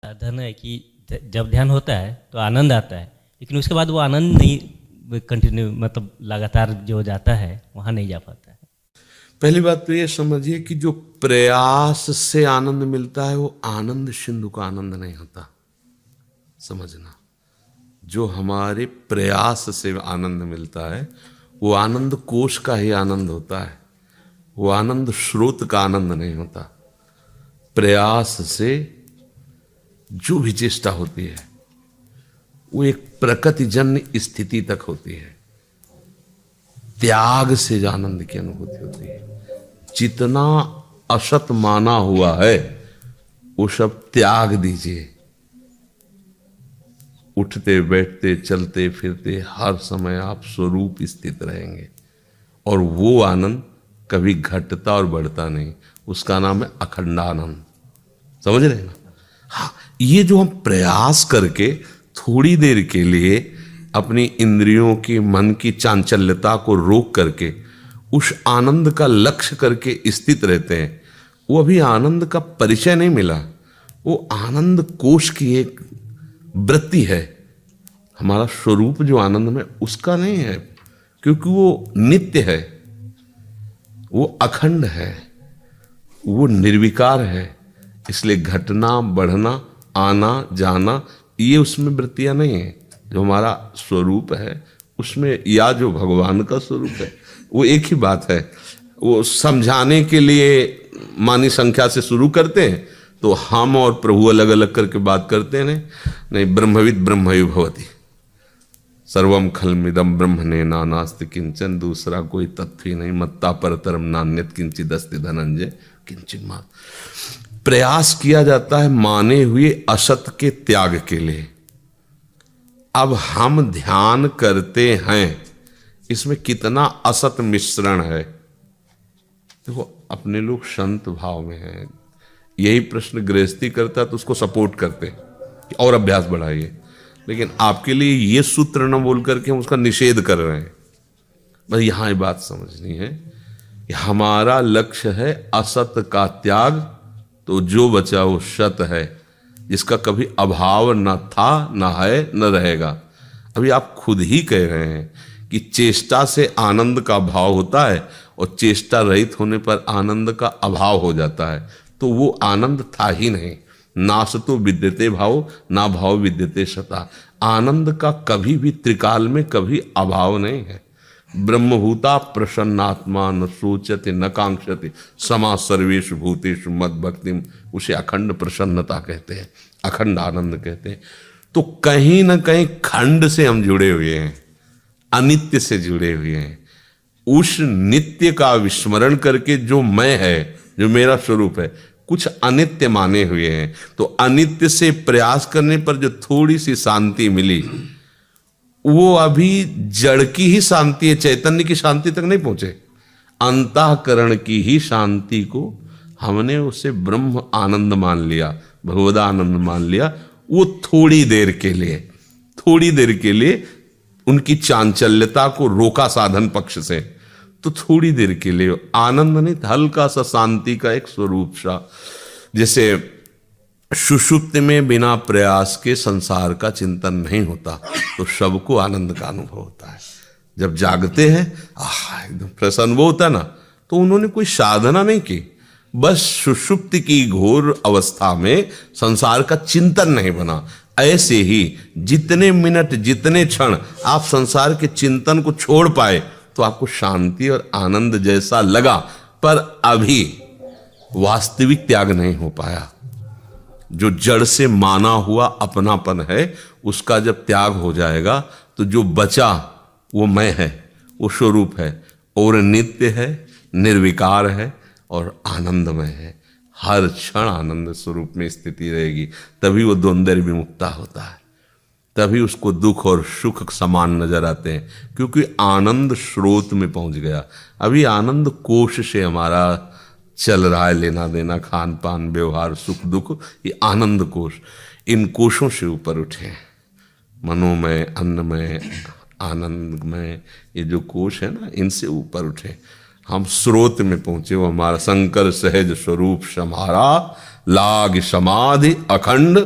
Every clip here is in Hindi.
साधन है कि जब ध्यान होता है तो आनंद आता है, लेकिन उसके बाद वो आनंद नहीं कंटिन्यू, मतलब लगातार जो जाता है वहाँ नहीं जा पाता है। पहली बात तो ये समझिए कि जो प्रयास से आनंद मिलता है वो आनंद सिंधु का आनंद नहीं होता। समझना, जो हमारे प्रयास से आनंद मिलता है वो आनंद कोश का ही आनंद होता है, वो आनंद स्रोत का आनंद नहीं होता। प्रयास से जो भी चेष्टा होती है वो एक प्रकृतिजन्य स्थिति तक होती है। त्याग से जो आनंद की अनुभूति होती है, जितना असत माना हुआ है वो सब त्याग दीजिए। उठते बैठते चलते फिरते हर समय आप स्वरूप स्थित रहेंगे, और वो आनंद कभी घटता और बढ़ता नहीं, उसका नाम है अखंडानंद। समझ रहे हैं ना? हाँ, ये जो हम प्रयास करके थोड़ी देर के लिए अपनी इंद्रियों की, मन की चांचल्यता को रोक करके उस आनंद का लक्ष्य करके स्थित रहते हैं, वो अभी आनंद का परिचय नहीं मिला। वो आनंद कोश की एक वृत्ति है। हमारा स्वरूप जो आनंद में उसका नहीं है, क्योंकि वो नित्य है, वो अखंड है, वो निर्विकार है। इसलिए घटना बढ़ना आना जाना ये उसमें वृत्तियां नहीं है। जो हमारा स्वरूप है उसमें, या जो भगवान का स्वरूप है, वो एक ही बात है। वो समझाने के लिए मानी संख्या से शुरू करते हैं तो हम और प्रभु अलग अलग करके बात करते हैं। नहीं, ब्रह्मविद ब्रह्मयु भवति, सर्वम खलमिदम ब्रह्मणे नानास्ति किंचन, दूसरा कोई तत्व ही नहीं, मत्ता परतरम नान्यत किंचित अस्ति धनंजय किंचित मात। प्रयास किया जाता है माने हुए असत के त्याग के लिए। अब हम ध्यान करते हैं, इसमें कितना असत मिश्रण है। देखो, अपने लोग संत भाव में हैं, यही प्रश्न गृहस्थी करता है तो उसको सपोर्ट करते हैं कि और अभ्यास बढ़ाइए, लेकिन आपके लिए ये सूत्र न बोल करके हम उसका निषेध कर रहे हैं। बस यहाँ ये बात समझनी है कि हमारा लक्ष्य है असत का त्याग, तो जो बचा वो सत है, जिसका कभी अभाव न था न है न रहेगा। अभी आप खुद ही कह रहे हैं कि चेष्टा से आनंद का भाव होता है और चेष्टा रहित होने पर आनंद का अभाव हो जाता है, तो वो आनंद था ही नहीं। नासतो विद्यते भाव, ना भाव विद्यते सता। आनंद का कभी भी त्रिकाल में कभी अभाव नहीं है। ब्रह्मभूता प्रसन्नात्मा न सोचते न कांक्षते समा सर्वेषु भूतेषु मद भक्तिम, उसे अखंड प्रसन्नता कहते हैं, अखंड आनंद कहते हैं। तो कहीं ना कहीं खंड से हम जुड़े हुए हैं, अनित्य से जुड़े हुए हैं। उस नित्य का विस्मरण करके जो मैं है, जो मेरा स्वरूप है, कुछ अनित्य माने हुए हैं। तो अनित्य से प्रयास करने पर जो थोड़ी सी शांति मिली, वो अभी जड़ की ही शांति है, चैतन्य की शांति तक नहीं पहुंचे। अंतःकरण की ही शांति को हमने उसे ब्रह्म आनंद मान लिया, भगवद आनंद मान लिया। वो थोड़ी देर के लिए उनकी चांचल्यता को रोका साधन पक्ष से, तो थोड़ी देर के लिए आनंद नहीं, हल्का सा शांति का एक स्वरूप सा। जैसे सुषुप्ति में बिना प्रयास के संसार का चिंतन नहीं होता, तो सबको आनंद का अनुभव होता है। जब जागते हैं एकदम प्रसन्न वो होता है ना, तो उन्होंने कोई साधना नहीं की, बस सुषुप्ति की घोर अवस्था में संसार का चिंतन नहीं बना। ऐसे ही जितने मिनट, जितने क्षण आप संसार के चिंतन को छोड़ पाए तो आपको शांति और आनंद जैसा लगा, पर अभी वास्तविक त्याग नहीं हो पाया। जो जड़ से माना हुआ अपनापन है, उसका जब त्याग हो जाएगा तो जो बचा वो मैं है, वो स्वरूप है, और नित्य है, निर्विकार है और आनंदमय है। हर क्षण आनंद स्वरूप में स्थिति रहेगी, तभी वो द्वंद्व विमुक्ता होता है, तभी उसको दुख और सुख समान नजर आते हैं, क्योंकि आनंद स्रोत में पहुंच गया। अभी आनंद कोश से हमारा चल रहा है, लेना देना, खान पान, व्यवहार, सुख दुख, ये आनंद कोश। इन कोशों से ऊपर उठे, मनोमय, अन्नमय, आनंदमय, ये जो कोश है ना, इनसे ऊपर उठे, हम स्रोत में पहुंचे। वो हमारा शंकर सहज स्वरूप समारा, लाग समाधि अखंड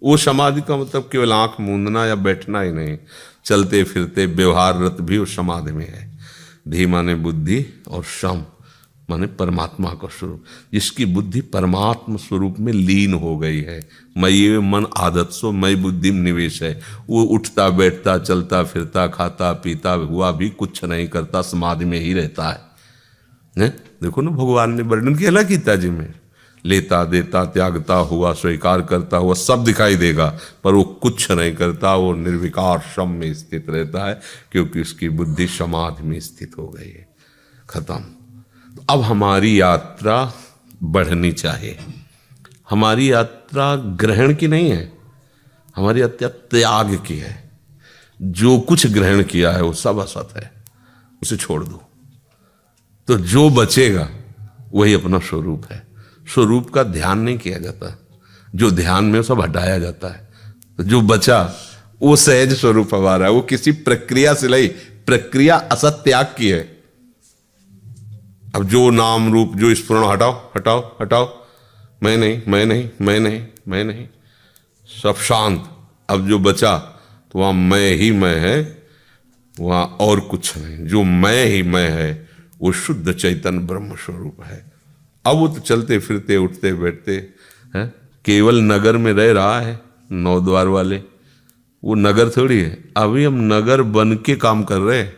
वो समाधि का मतलब केवल आंख मूंदना या बैठना ही नहीं, चलते फिरते व्यवहाररत भी उस समाधि में है। धी माने बुद्धि और शम माने परमात्मा का स्वरूप, जिसकी बुद्धि परमात्मा स्वरूप में लीन हो गई है। मयि मन आदत सो मई बुद्धि में निवेश है। वो उठता बैठता चलता फिरता खाता पीता हुआ भी कुछ नहीं करता, समाधि में ही रहता है। देखो ना, भगवान ने वर्णन किया ना गीता जी में, लेता देता त्यागता हुआ स्वीकार करता हुआ सब दिखाई देगा, पर वो कुछ नहीं करता, वो निर्विकार शम में स्थित रहता है, क्योंकि उसकी बुद्धि समाधि में स्थित हो गई है। खत्म। अब हमारी यात्रा बढ़नी चाहिए। हमारी यात्रा ग्रहण की नहीं है, हमारी यात्रा त्याग की है। जो कुछ ग्रहण किया है वो सब असत है, उसे छोड़ दो, तो जो बचेगा वही अपना स्वरूप है। स्वरूप का ध्यान नहीं किया जाता, जो ध्यान में सब हटाया जाता है। तो जो बचा वो सहज स्वरूप हमारा है, वो किसी प्रक्रिया से नहीं, प्रक्रिया असत त्याग की है। अब जो नाम रूप जो स्फुरण हटाओ हटाओ हटाओ, मैं नहीं मैं नहीं मैं नहीं मैं नहीं, सब शांत। अब जो बचा तो वहां मैं ही मैं है, वहां और कुछ नहीं। जो मैं ही मैं है वो शुद्ध चैतन्य ब्रह्म स्वरूप है। अब वो तो चलते फिरते उठते बैठते हैं, केवल नगर में रह रहा है। नौ द्वार वाले वो नगर थोड़ी है, अभी हम नगर बन के काम कर रहे हैं।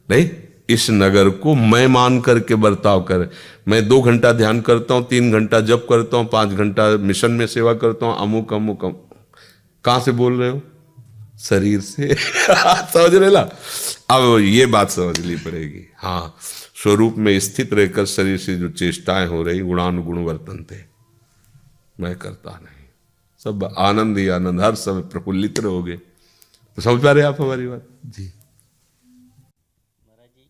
नहीं, इस नगर को मैं मान करके बर्ताव कर। मैं 2 घंटा ध्यान करता हूँ, 3 घंटा जप करता हूँ, 5 घंटा मिशन में सेवा करता हूँ, अमुक अमुक अमुक। कहाँ से बोल रहे हो? शरीर से। समझ रहे ना? अब ये बात समझनी पड़ेगी। हाँ, स्वरूप में स्थित रहकर शरीर से जो चेष्टाएं हो रही, गुणानुगुण वर्तनते, मैं करता नहीं, सब आनंद ही आनंद, हर समय प्रफुल्लित रहोगे। तो समझ पा रहे आप हमारी बात जी? महाराज जी,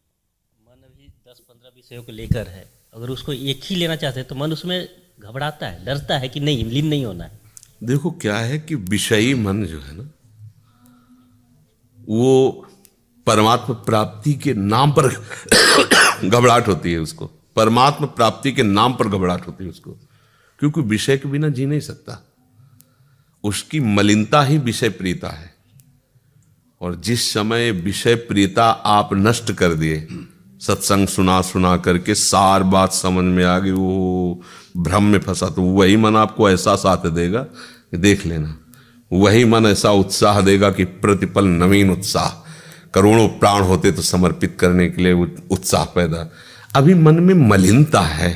मन अभी 10-15 विषयों को लेकर है, अगर उसको एक ही लेना चाहते हैं तो मन उसमें घबराता है, डरता है कि नहीं लीन नहीं होना है। देखो क्या है कि विषयी मन जो है ना, वो परमात्मा प्राप्ति के नाम पर घबराहट होती है उसको। परमात्मा प्राप्ति के नाम पर घबराहट होती है उसको, क्योंकि विषय के बिना जी नहीं सकता। उसकी मलिनता ही विषय प्रियता है। और जिस समय विषय प्रियता आप नष्ट कर दिए, सत्संग सुना सुना करके सार बात समझ में आ गई, वो भ्रम में फंसा, तो वही मन आपको ऐसा साथ देगा कि देख लेना। वही मन ऐसा उत्साह देगा कि प्रतिपल नवीन उत्साह, करोड़ों प्राण होते तो समर्पित करने के लिए उत्साह पैदा। अभी मन में मलिनता है,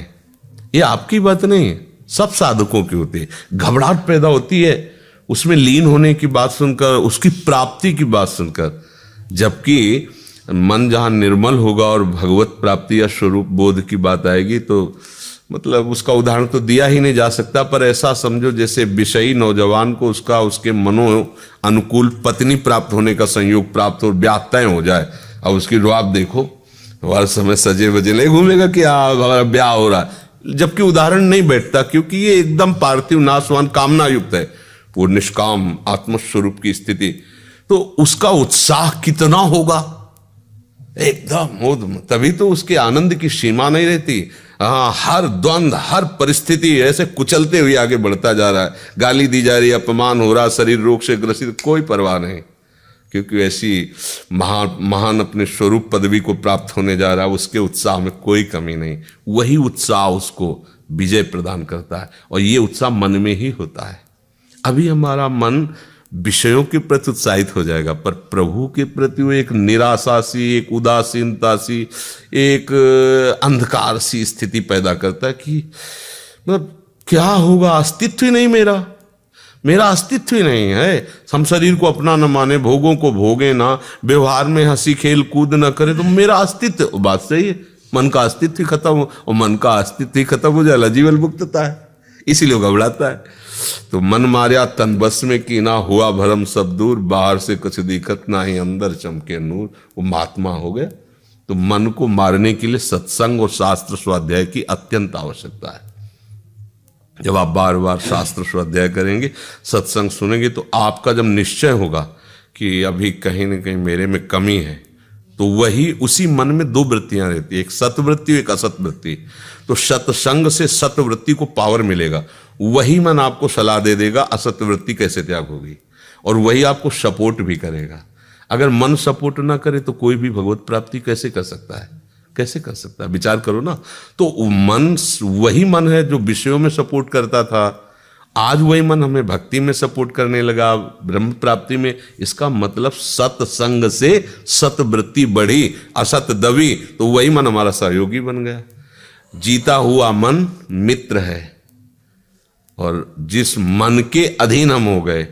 ये आपकी बात नहीं है, सब साधकों की होती है। घबराहट पैदा होती है उसमें लीन होने की बात सुनकर, उसकी प्राप्ति की बात सुनकर। जबकि मन जहां निर्मल होगा और भगवत प्राप्ति या स्वरूप बोध की बात आएगी, तो मतलब उसका उदाहरण तो दिया ही नहीं जा सकता, पर ऐसा समझो जैसे विषयी नौजवान को उसका उसके मनो अनुकूल पत्नी प्राप्त होने का संयोग प्राप्त हो, ब्याह तय हो जाए। अब उसकी रुआब देखो, हर समय सजे बजे नहीं घूमेगा कि हमारा ब्याह हो रहा है, जबकि उदाहरण नहीं बैठता, क्योंकि ये एकदम पार्थिव नाशवान कामना युक्त है, वो निष्काम आत्मस्वरूप की स्थिति। तो उसका उत्साह कितना होगा, एकदम। तभी तो उसके आनंद की सीमा नहीं रहती। हाँ, हर द्वंद हर परिस्थिति ऐसे कुचलते हुए आगे बढ़ता जा रहा है। गाली दी जा रही है, अपमान हो रहा, शरीर रोग से ग्रसित, कोई परवाह नहीं, क्योंकि ऐसी महान अपने स्वरूप पदवी को प्राप्त होने जा रहा है। उसके उत्साह में कोई कमी नहीं, वही उत्साह उसको विजय प्रदान करता है, और ये उत्साह मन में ही होता है। अभी हमारा मन विषयों के प्रति उत्साहित हो जाएगा, पर प्रभु के प्रति वो एक निराशा सी, एक उदासीनता सी, एक अंधकार सी स्थिति पैदा करता है कि मतलब क्या होगा, अस्तित्व ही नहीं, मेरा अस्तित्व ही नहीं है। हम शरीर को अपना न माने, भोगों को भोगे ना, व्यवहार में हंसी खेल कूद न करे, तो मेरा अस्तित्व, बात सही है, मन का अस्तित्व ही खत्म हो, और मन का अस्तित्व ही खत्म हो जाए, जीवन मुक्तता है, इसीलिए घबराता है। तो मन मार्या तन बस में की ना, हुआ भरम सब दूर, बाहर से कुछ दिखत ना ही, अंदर चमके नूर, वो महात्मा हो गया। तो मन को मारने के लिए सत्संग और शास्त्र स्वाध्याय की अत्यंत आवश्यकता है। जब आप बार बार शास्त्र स्वाध्याय करेंगे, सत्संग सुनेंगे, तो आपका जब निश्चय होगा कि अभी कहीं ना कहीं मेरे में कमी है, तो वही उसी मन में दो वृत्तियां रहती है, एक सतवृत्ति एक असत वृत्ति। तो सत्संग से सतवृत्ति को पावर मिलेगा, वही मन आपको सलाह दे देगा असत वृत्ति कैसे त्याग होगी, और वही आपको सपोर्ट भी करेगा। अगर मन सपोर्ट ना करे तो कोई भी भगवत प्राप्ति कैसे कर सकता है, कैसे कर सकता है, विचार करो ना। तो मन वही मन है जो विषयों में सपोर्ट करता था, आज वही मन हमें भक्ति में सपोर्ट करने लगा, ब्रह्म प्राप्ति में। इसका मतलब सत्संग से सतवृत्ति बढ़ी, असत दबी, तो वही मन हमारा सहयोगी बन गया। जीता हुआ मन मित्र है, और जिस मन के अधीन हम हो गए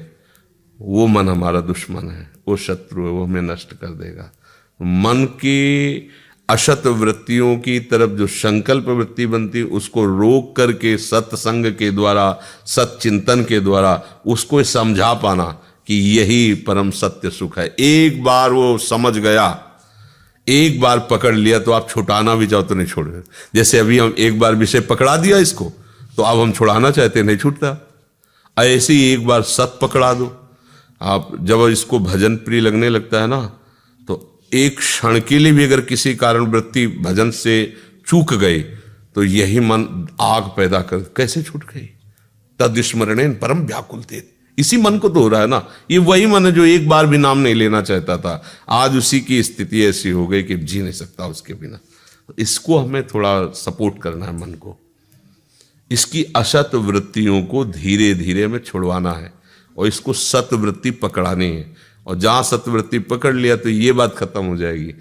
वो मन हमारा दुश्मन है, वो शत्रु है, वो हमें नष्ट कर देगा। मन की असत वृत्तियों की तरफ जो संकल्प वृत्ति बनती, उसको रोक करके सत्संग के द्वारा, सत्चिंतन के द्वारा उसको समझा पाना कि यही परम सत्य सुख है। एक बार वो समझ गया, एक बार पकड़ लिया, तो आप छुटाना भी चाहो तो नहीं छोड़ोगे। जैसे अभी हम एक बार विषय पकड़ा दिया इसको, तो अब हम छुड़ाना चाहते नहीं छूटता। ऐसे ही एक बार सत पकड़ा दो आप, जब इसको भजन प्रिय लगने लगता है ना, तो एक क्षण के लिए भी अगर किसी कारण वृत्ति भजन से चूक गई, तो यही मन आग पैदा कर, कैसे छूट गई। तद स्मरणेन परम व्याकुलते, इसी मन को तो हो रहा है ना। ये वही मन है जो एक बार भी नाम नहीं लेना चाहता था, आज उसी की स्थिति ऐसी हो गई कि जी नहीं सकता उसके बिना। तो इसको हमें थोड़ा सपोर्ट करना है मन को, इसकी असत वृत्तियों को धीरे धीरे हमें छुड़वाना है, और इसको सतवृत्ति पकड़ानी है। और जहाँ सतवृत्ति पकड़ लिया तो ये बात खत्म हो जाएगी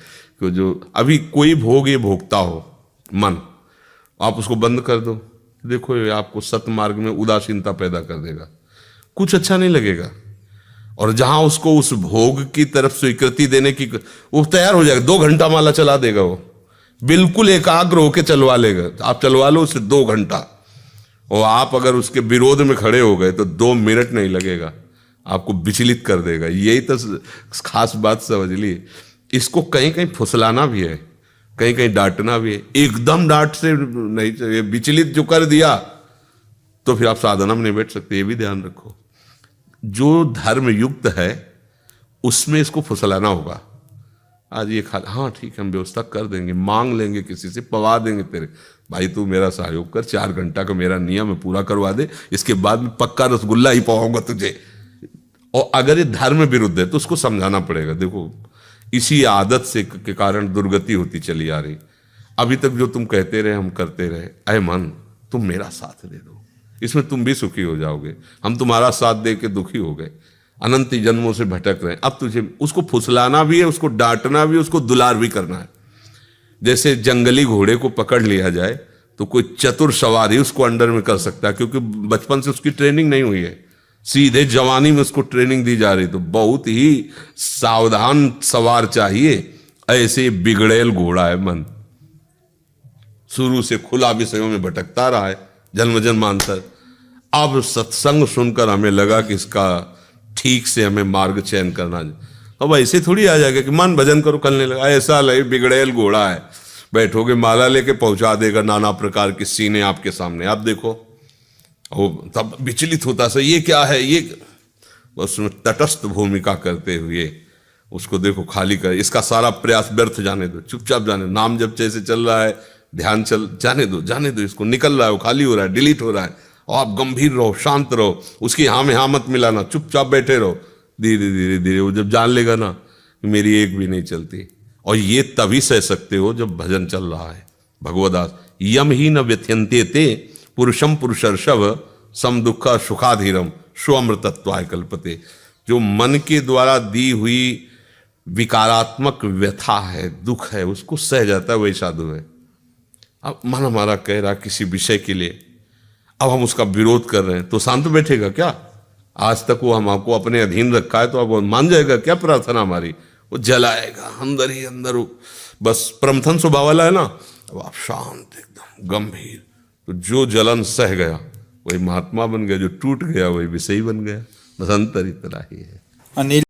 कि जो अभी कोई भोग ये भोगता हो मन, आप उसको बंद कर दो, देखो ये आपको सतमार्ग में उदासीनता पैदा कर देगा, कुछ अच्छा नहीं लगेगा। और जहाँ उसको उस भोग की तरफ स्वीकृति देने की, वो तैयार हो जाएगा, 2 घंटा माला चला देगा, वो बिल्कुल एकाग्र होकर चलवा लेगा। आप चलवा लो उसे 2 घंटा, और आप अगर उसके विरोध में खड़े हो गए तो 2 मिनट नहीं लगेगा, आपको विचलित कर देगा। यही तो खास बात समझ ली। इसको कहीं कहीं फुसलाना भी है, कहीं कहीं डांटना भी है। एकदम डांट से नहीं चाहिए, विचलित जो कर दिया तो फिर आप साधना में नहीं बैठ सकते, ये भी ध्यान रखो। जो धर्म युक्त है उसमें इसको फुसलाना होगा। आज ये खा, हाँ ठीक है हम व्यवस्था कर देंगे, मांग लेंगे किसी से, पवा देंगे, तेरे भाई तू मेरा सहयोग कर, 4 घंटा का मेरा नियम है पूरा करवा दे, इसके बाद में पक्का रसगुल्ला ही पवाऊंगा तुझे। और अगर ये धर्म विरुद्ध है तो उसको समझाना पड़ेगा, देखो इसी आदत से के कारण दुर्गति होती चली आ रही। अभी तक जो तुम कहते रहे हम करते रहे, अय मन तुम मेरा साथ दे दो, इसमें तुम भी सुखी हो जाओगे। हम तुम्हारा साथ दे के दुखी हो गए, अनंत जन्मों से भटक रहे हैं। अब तुझे उसको फुसलाना भी है, उसको डांटना भी, उसको दुलार भी करना है। जैसे जंगली घोड़े को पकड़ लिया जाए तो कोई चतुर सवारी उसको अंडर में कर सकता है, क्योंकि बचपन से उसकी ट्रेनिंग नहीं हुई है, सीधे जवानी में उसको ट्रेनिंग दी जा रही। तो बहुत ही सावधान सवार चाहिए। ऐसे बिगड़ेल घोड़ा है मन, शुरू से खुला विषयों में भटकता रहा है जन्म जन्मांतर। अब सत्संग सुनकर हमें लगा कि इसका ठीक से हमें मार्ग चयन करना। अब ऐसे थोड़ी आ जाएगा कि मन भजन करो करने लगा, ऐसा लगे बिगड़ेल घोड़ा है, बैठोगे माला लेके पहुंचा देगा नाना प्रकार के सीने आपके सामने, आप देखो। वो तब विचलित होता से ये क्या है, ये बस उसमें तटस्थ भूमिका करते हुए उसको देखो खाली कर, इसका सारा प्रयास व्यर्थ जाने दो, चुपचाप जाने दो। नाम जब जैसे चल रहा है, ध्यान चल जाने दो, जाने दो, इसको निकल रहा है, वो खाली हो रहा है, डिलीट हो रहा है, और आप गंभीर रहो, शांत रहो, उसकी हाँ में हाँ मत मिलाना, चुपचाप बैठे रहो। धीरे धीरे धीरे वो जब जान लेगा ना कि मेरी एक भी नहीं चलती, और ये तभी सह सकते हो जब भजन चल रहा है। भगवदास यम ही न व्यथ्यंते ते पुरुषम पुरुषर्षभ सम दुख सुखाधीरम स्वमृतत्वाय कल्पते। जो मन के द्वारा दी हुई विकारात्मक व्यथा है, दुख है, उसको सह जाता है, वही साधु है। अब मन हमारा कह रहा किसी विषय के लिए, अब हम उसका विरोध कर रहे हैं, तो शांत बैठेगा क्या? आज तक वो हमको अपने अधीन रखा है, तो अब मान जाएगा क्या प्रार्थना हमारी? वो जलाएगा अंदर ही अंदर, बस प्रमथन स्वभाव वाला है ना। अब आप शांत एकदम गंभीर, तो जो जलन सह गया वही महात्मा बन गया, जो टूट गया वही विषयी बन गया। बस अंतर इतना ही है।